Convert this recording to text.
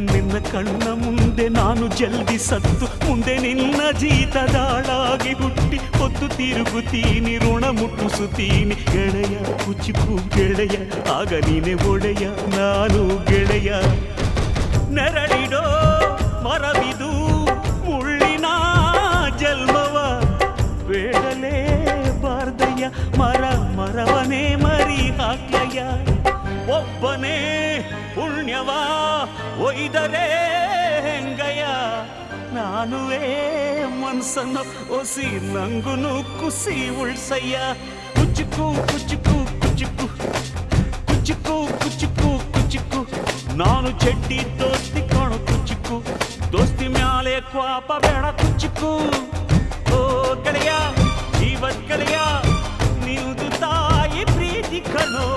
ನಿನ್ನ ಕಣ್ಣ ಮುಂದೆ ನಾನು ಜಲ್ದಿ ಸತ್ತು ಮುಂದೆ ನಿನ್ನ ಜೀತದಾಳಾಗಿ ಹುಟ್ಟಿ ಹೊತ್ತು ತಿರುಗುತ್ತೀನಿ ಋಣ ಮುಟ್ಟಿಸುತ್ತೀನಿ ಗೆಳೆಯ ಕುಚಿಕು ಗೆಳೆಯ ಆಗ ನೀನೆ ಒಡೆಯ ನಾನು ಗೆಳೆಯ ನೆರಳಿಡೋ ಮರವಿದು ಮುಳ್ಳಿನ ಜನ್ಮವ ಬೇಡಲೇ ಬಾರ್ದಯ್ಯ ಮರವನೇ ಮರಿ ಹಾಕ್ಲಯ್ಯ ಒಬ್ಬನೇ ಪುಣ್ಯವ ಒಯ್ದರೆ ಹೆಂಗಯ್ಯ ನಾನುವೇ ಮನ್ಸನ್ನು ಒಸಿ ನಂಗುನು ಕುಸಿ ಉಳ್ಸಯ್ಯ ಕುಚುಕು ಕುಚುಕು ಕುಚುಕು ಕುಚುಕು ಕುಚುಕು ಕುಚುಕು ನಾನು ಚಡ್ಡಿ ದೋಸ್ತಿ ಕಾಣು ಕುಚುಕು ದೋಸ್ತಿ ಮ್ಯಾಲೆ ಕ್ವಾಪ ಬೇಡ ಕುಚುಕು ಓ ಗೆಳೆಯ ಜೀವದ ಗೆಳೆಯ ನೀವುದು ತಾಯಿ ಪ್ರೀತಿ ಕಣೋ